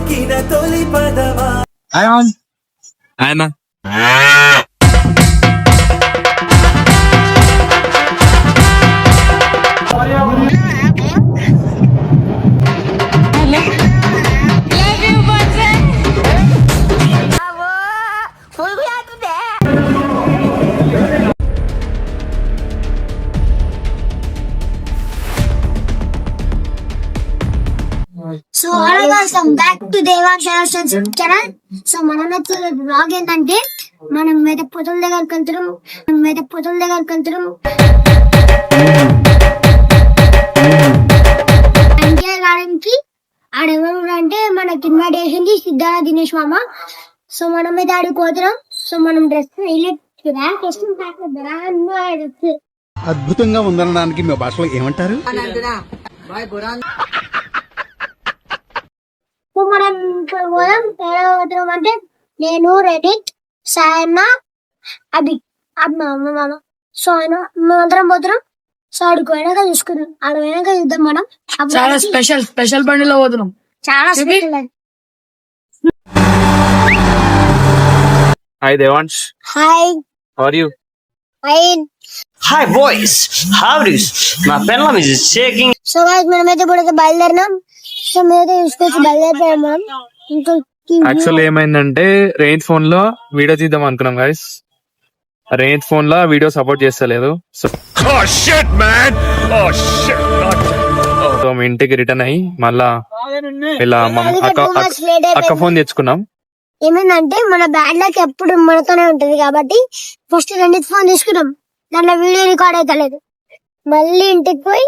పలికిన తొలి పదమా. ఆయన so hello guys, back to Devansh channel. So మనం బ్లాగ్ ఏంటంటే మనం మీద పొదల దగ్గరికి వెళ్తున్నాం. ఎన్టీఆర్ గార్డెన్ కి ఆడెవరు అంటే మనకి ఇన్వైట్ చేసింది సిద్ధార్థ దినేష్ మామ. సో మనం అయితే ఆడికి పోతున్నాం. సో మనం డ్రెస్ అద్భుతంగా ఉందనడానికి మీ భాషలో ఏమంటారు? మనం పోదాం. పోతున్నాం అంటే నేను, రెడిట్, సాయన్న, అభి మామ. సో ఆయన మేమందరం పోతున్నాం. సో ఆడికి పోయినాక చూసుకున్నాం. ఆడ పోయినాక చూద్దాం మనం. చాలా స్పెషల్ బండిలో పోతున్నాం. చాలా special. Hi Devansh, hi, how are you? Fine. Hi boys, how are you? My penlam is shaking. So guys మనమైతే ఇప్పుడు బయలుదేరినాం. సో మీద చూసుకొచ్చి బయలుదేరిపోయాం మనం. ఇంకా యాక్చువల్ ఏమైందంటే రెయిన్ ఫోన్ లో వీడియో తీద్దాం అనుకున్నాం గైస్. రెయిన్ ఫోన్ లో వీడియో సపోర్ట్ చేస్తలేదు. సో మీ ఇంటికి రిటర్న్ అయ్యి మళ్ళా ఇలా అక్క ఫోన్ తెచ్చుకున్నాం. ఏమైందంటే మన బ్యాడ్ లక్ ఎప్పుడు మనతోనే ఉంటది కాబట్టి ఫస్ట్ రెండిత్ ఫోన్ తీసుకున్నాం. దాంట్లో వీడియో రికార్డ్ అవుతలేదు. మళ్ళీ ఇంటికి పోయి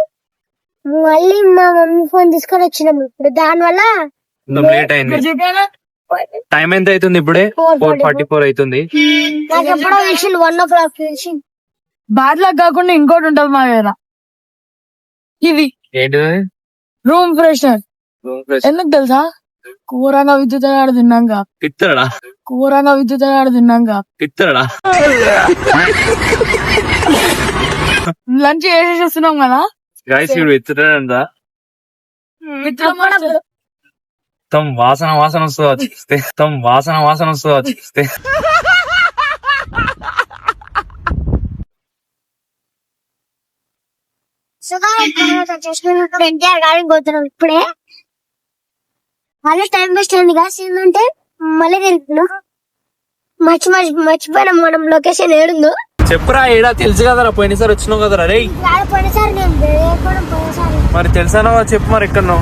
మళ్ళీ మా మమ్మీ ఫోన్ తీసుకొని వచ్చినాం. ఇప్పుడు దాని వల్ల లేట్ అయింది. టైం ఎంత అవుతుంది ఇప్పుడే? 4:44 అవుతుంది. నాకు ఎప్పుడో విషయం 1:00 బ్యాడ్ లక్ కాకుండా ఇంకోటి ఉంటది మా దగ్గర. ఇది ఏంటిది? Room freshener. ఎందుకు తెలుసా? కూరగా విద్యుత్ ఆడ తిన్నాక పిత్తడా లంచ్ చేసేస్తున్నాం కదా గైస్. ఇప్పుడు విత్తడా తమ్ వాసన వస్తుంది. ఎన్టీఆర్ గార్డెన్ పోతున్నాం ఇప్పుడే. మళ్ళీ టైం వేస్ట్ అయింది కాదు. ఏంటంటే మళ్ళీ తింటున్నాం. మర్చిపోయినాం మనం లొకేషన్ ఏడుందో. చెప్పురా, ఏడా తెలుసు కదరా, పోయినసారి వచ్చినావు కదరా. రే పోయినసారి నేను పోయినసారి మరి తెలుసానో చెప్పు మరి ఎక్కడో.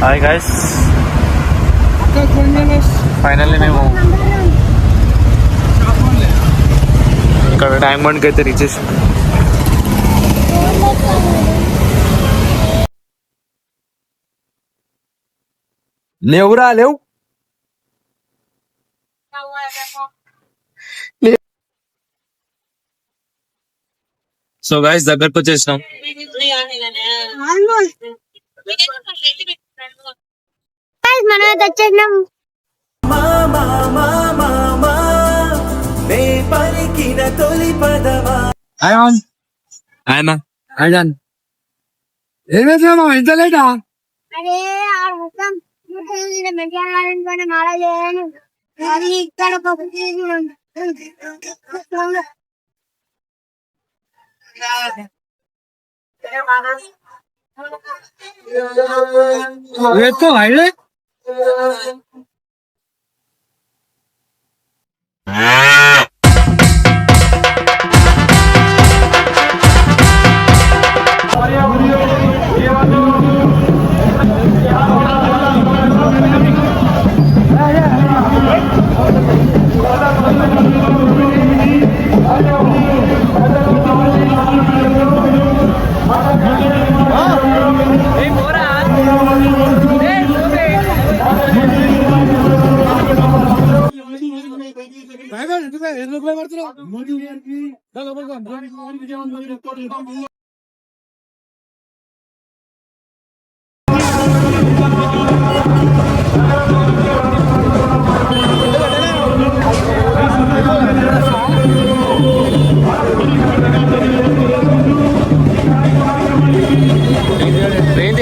హాయ్ గైస్, ఫైనల్లీ మేము ఇక్కడ ట్యాంక్ బండ్ కి అయితే రీచ్ చేసాం. లేవురా లేవు. సో గైస్ దగ్గరకు వచ్చేసినాం. మనమైతే వచ్చేసినాం. పలికిన తొలి పదమా. ఆయన ఏమైనా ఇంత లేటా? అదే మొత్తం ఎన్టీఆర్ గార్డెన్ పైన మాలా చేయను. అది ఇక్కడ అయితే ఏంటి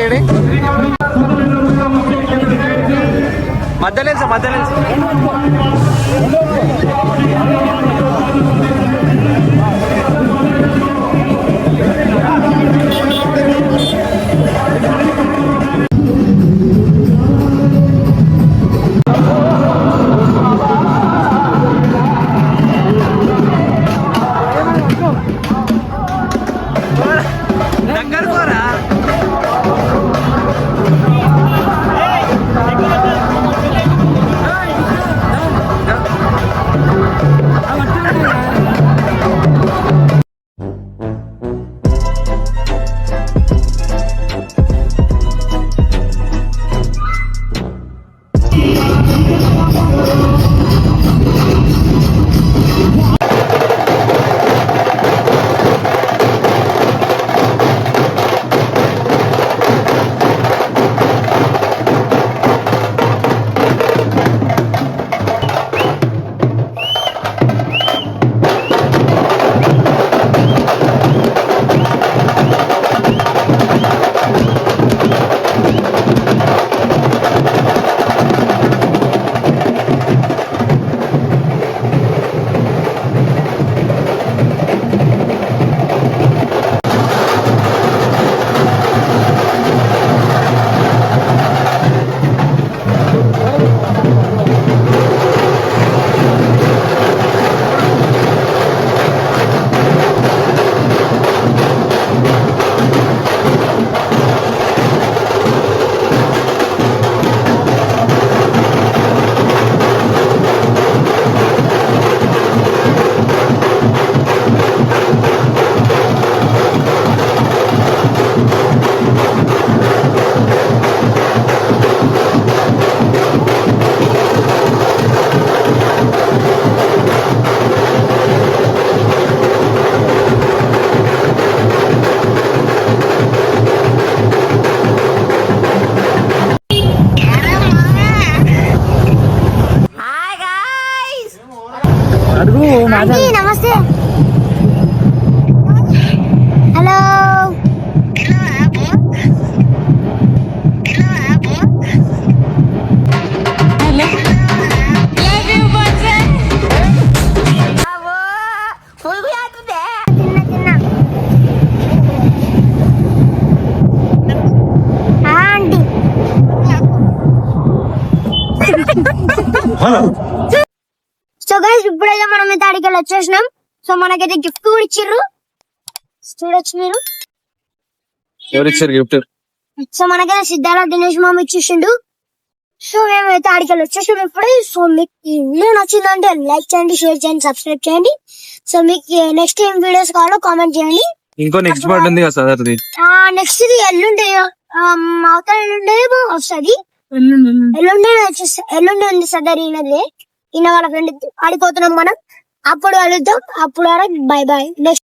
ఆంటీ నమస్తే. హలో తిన్నా. ఆంటీ సో గైస్ ఇప్పుడైతే మనం అయితే అడిగి వచ్చేసినాం. సో మనకైతే గిఫ్ట్ కూడా ఇచ్చిర్రు, చూడొచ్చు మీరు. ఎవరిచ్చారు గిఫ్ట్? సో మనకైతే సిద్ధార్థ దినేష్ మామ ఇచ్చేసిండు. సో మేమైతే అడిగి వచ్చేసినాం ఇప్పుడే. సో మీకు ఈ వీడియో నచ్చిందంటే లైక్ చేయండి, షేర్ చేయండి, సబ్స్క్రైబ్ చేయండి. సో మీకు నెక్స్ట్ ఏం వీడియోస్ కావాలో కామెంట్ చేయండి. ఇంకో నెక్స్ట్ పార్ట్ ఉంది కదా సదర్ది. నెక్స్ట్ ఇది ఎల్లుండే అవతల ఎల్లుండే వస్తుంది. ఎల్లుండే ఉంది సదర్ ఈయన వాళ్ళ ఫ్రెండ్ ఆడిపోతున్నాం మనం. అప్పుడు కలుద్దాం. అప్పుడు బై బాయ్. నెక్స్ట్